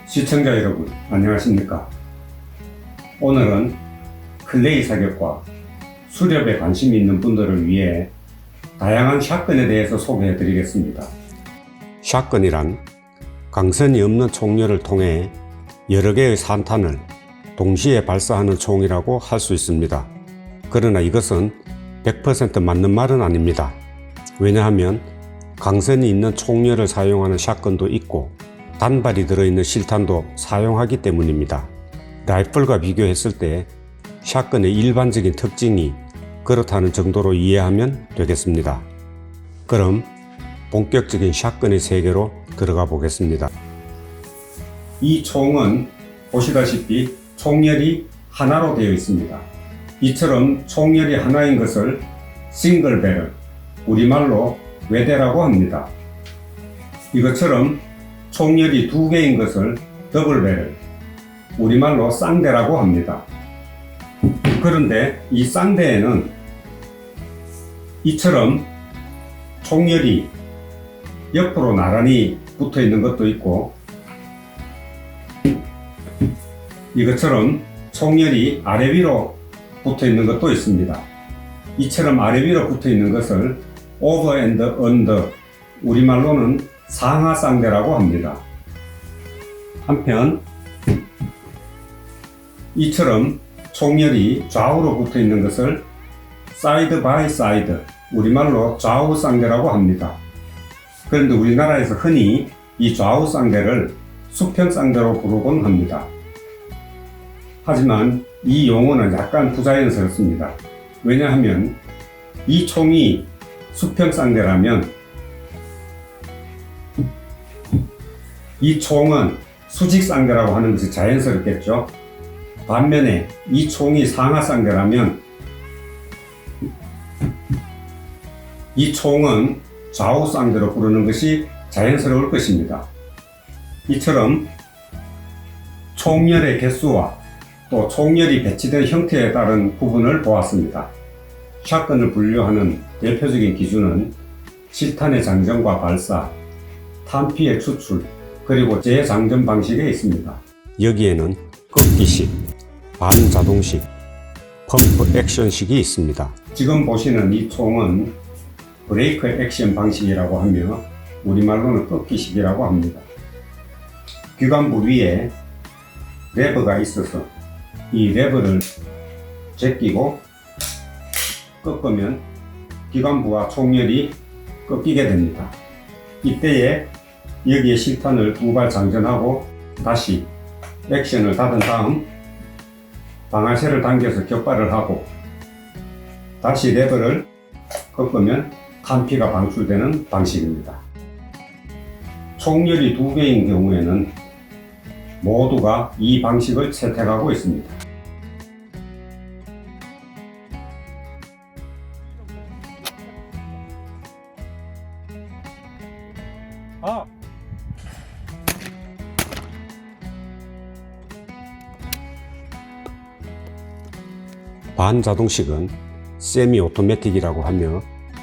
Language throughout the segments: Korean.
시청자 여러분, 안녕하십니까? 오늘은 클레이 사격과 수렵에 관심이 있는 분들을 위해 다양한 샷건에 대해서 소개해 드리겠습니다. 샷건이란 강선이 없는 총열을 통해 여러 개의 산탄을 동시에 발사하는 총이라고 할 수 있습니다. 그러나 이것은 100% 맞는 말은 아닙니다. 왜냐하면 강선이 있는 총열을 사용하는 샷건도 있고 단발이 들어있는 실탄도 사용하기 때문입니다. 라이플과 비교했을 때 샷건의 일반적인 특징이 그렇다는 정도로 이해하면 되겠습니다. 그럼 본격적인 샷건의 세계로 들어가 보겠습니다. 이 총은 보시다시피 총열이 하나로 되어 있습니다. 이처럼 총열이 하나인 것을 싱글 배럴, 우리말로 외대라고 합니다. 이것처럼 총열이 두 개인 것을 더블 배럴, 우리말로 쌍대라고 합니다. 그런데 이 쌍대에는 이처럼 총열이 옆으로 나란히 붙어 있는 것도 있고, 이것처럼 총열이 아래 위로 붙어 있는 것도 있습니다. 이처럼 아래 위로 붙어 있는 것을 오버 앤드 언더, 우리말로는 상하 쌍대라고 합니다. 한편 이처럼 총열이 좌우로 붙어 있는 것을 사이드 바이 사이드, 우리말로 좌우 쌍대라고 합니다. 그런데 우리나라에서 흔히 이 좌우 쌍대를 수평 쌍대로 부르곤 합니다. 하지만 이 용어는 약간 부자연스럽습니다. 왜냐하면 이 총이 수평 쌍대라면 이 총은 수직 쌍대라고 하는 것이 자연스럽겠죠. 반면에 이 총이 상하 쌍대라면 이 총은 좌우 쌍대로 부르는 것이 자연스러울 것입니다. 이처럼 총열의 개수와 또 총열이 배치된 형태에 따른 구분을 보았습니다. 샷건을 분류하는 대표적인 기준은 실탄의 장전과 발사, 탄피의 추출, 그리고 재장전 방식에 있습니다. 여기에는 꺾기식, 반자동식, 펌프 액션식이 있습니다. 지금 보시는 이 총은 브레이크 액션 방식이라고 하며 우리말로는 꺾기식이라고 합니다. 기관부 위에 레버가 있어서 이 레버를 제끼고 꺾으면 기관부와 총열이 꺾이게 됩니다. 이때에 여기에 실탄을 두 발 장전하고 다시 액션을 닫은 다음 방아쇠를 당겨서 격발을 하고 다시 레버를 꺾으면 탄피가 방출되는 방식입니다. 총열이 두 개인 경우에는 모두가 이 방식을 채택하고 있습니다. 반자동식은 세미 오토매틱이라고 하며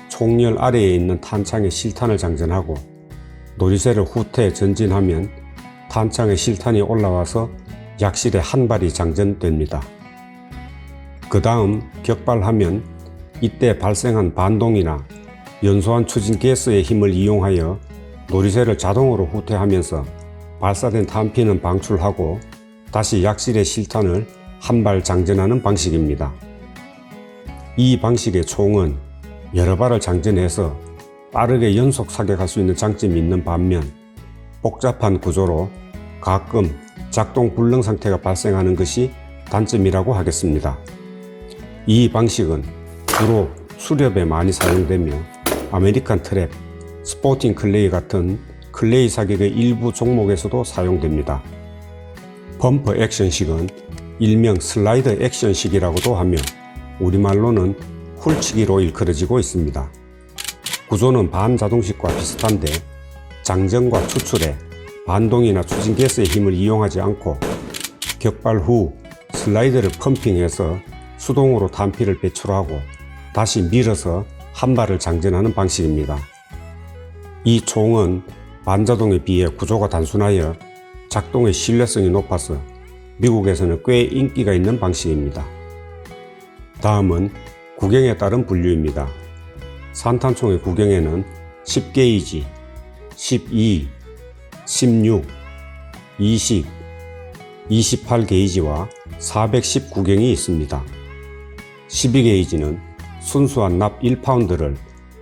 총열 아래에 있는 탄창에 실탄을 장전하고 노리쇠를 후퇴 전진하면 탄창에 실탄이 올라와서 약실에 한 발이 장전됩니다. 그 다음 격발하면 이때 발생한 반동이나 연소한 추진 가스의 힘을 이용하여 노리쇠를 자동으로 후퇴하면서 발사된 탄피는 방출하고 다시 약실의 실탄을 한 발 장전하는 방식입니다. 이 방식의 총은 여러 발을 장전해서 빠르게 연속 사격할 수 있는 장점이 있는 반면 복잡한 구조로 가끔 작동 불능 상태가 발생하는 것이 단점이라고 하겠습니다. 이 방식은 주로 수렵에 많이 사용되며 아메리칸 트랩, 스포팅 클레이 같은 클레이 사격의 일부 종목에서도 사용됩니다. 펌프 액션식은 일명 슬라이드 액션식이라고도 하며 우리말로는 훌치기로 일컬어지고 있습니다. 구조는 반자동식과 비슷한데 장전과 추출에 반동이나 추진가스의 힘을 이용하지 않고 격발 후 슬라이드를 펌핑해서 수동으로 탄피를 배출하고 다시 밀어서 한 발을 장전하는 방식입니다. 이 총은 반자동에 비해 구조가 단순하여 작동의 신뢰성이 높아서 미국에서는 꽤 인기가 있는 방식입니다. 다음은 구경에 따른 분류입니다. 산탄총의 구경에는 10게이지, 12, 16, 20, 28게이지와 410 구경이 있습니다. 12게이지는 순수한 납 1파운드를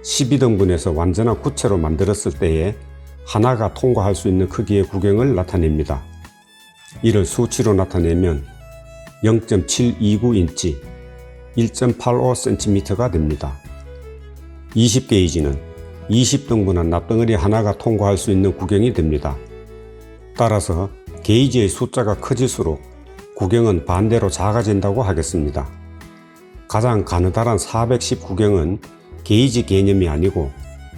12등분해서 완전한 구체로 만들었을 때에 하나가 통과할 수 있는 크기의 구경을 나타냅니다. 이를 수치로 나타내면 0.729인치, 1.85cm가 됩니다. 20게이지는 20등분한 납덩어리 하나가 통과할 수 있는 구경이 됩니다. 따라서 게이지의 숫자가 커질수록 구경은 반대로 작아진다고 하겠습니다. 가장 가느다란 410 구경은 게이지 개념이 아니고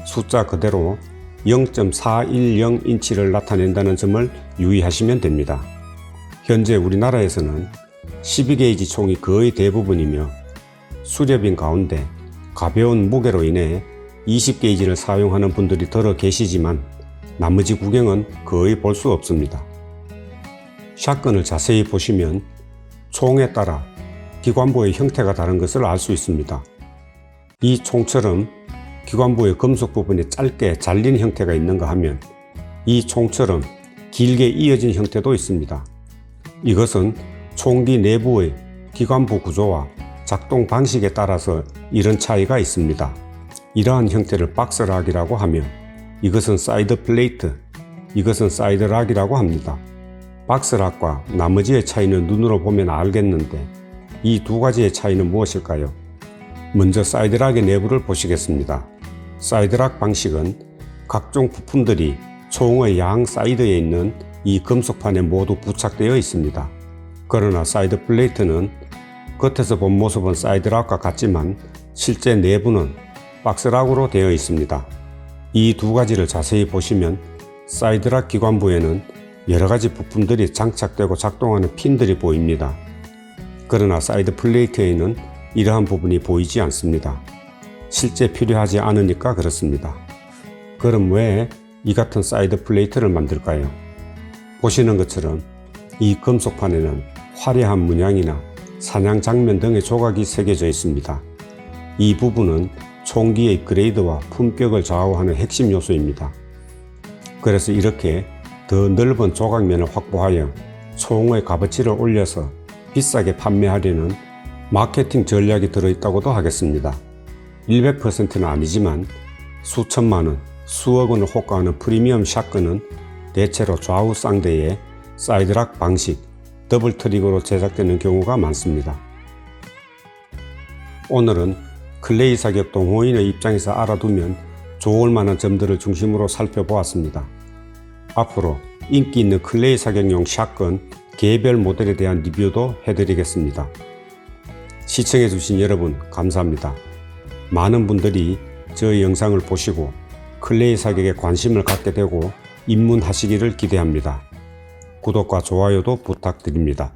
숫자 그대로 0.410인치를 나타낸다는 점을 유의하시면 됩니다. 현재 우리나라에서는 12게이지 총이 거의 대부분이며 수렵인 가운데 가벼운 무게로 인해 20게이지를 사용하는 분들이 더러 계시지만 나머지 구경은 거의 볼 수 없습니다. 샷건을 자세히 보시면 총에 따라 기관부의 형태가 다른 것을 알 수 있습니다. 이 총처럼 기관부의 금속 부분이 짧게 잘린 형태가 있는가 하면 이 총처럼 길게 이어진 형태도 있습니다. 이것은 총기 내부의 기관부 구조와 작동 방식에 따라서 이런 차이가 있습니다. 이러한 형태를 박스락이라고 하며 이것은 사이드 플레이트, 이것은 사이드 락이라고 합니다. 박스락과 나머지의 차이는 눈으로 보면 알겠는데 이 두 가지의 차이는 무엇일까요? 먼저 사이드락의 내부를 보시겠습니다. 사이드락 방식은 각종 부품들이 총의 양 사이드에 있는 이 금속판에 모두 부착되어 있습니다. 그러나 사이드 플레이트는 겉에서 본 모습은 사이드락과 같지만 실제 내부는 박스락으로 되어 있습니다. 이 두 가지를 자세히 보시면 사이드락 기관부에는 여러 가지 부품들이 장착되고 작동하는 핀들이 보입니다. 그러나 사이드 플레이트에는 이러한 부분이 보이지 않습니다. 실제 필요하지 않으니까 그렇습니다. 그럼 왜 이 같은 사이드 플레이트를 만들까요? 보시는 것처럼 이 금속판에는 화려한 문양이나 사냥 장면 등의 조각이 새겨져 있습니다. 이 부분은 총기의 그레이드와 품격을 좌우하는 핵심 요소입니다. 그래서 이렇게 더 넓은 조각면을 확보하여 총의 값어치를 올려서 비싸게 판매하려는 마케팅 전략이 들어있다고도 하겠습니다. 100%는 아니지만 수천만 원, 수억 원을 호가하는 프리미엄 샷건은 대체로 좌우 쌍대에 사이드락 방식, 더블 트리거로 제작되는 경우가 많습니다. 오늘은 클레이 사격 동호인의 입장에서 알아두면 좋을 만한 점들을 중심으로 살펴보았습니다. 앞으로 인기 있는 클레이 사격용 샷건 개별 모델에 대한 리뷰도 해드리겠습니다. 시청해주신 여러분 감사합니다. 많은 분들이 저의 영상을 보시고 클레이 사격에 관심을 갖게 되고 입문하시기를 기대합니다. 구독과 좋아요도 부탁드립니다.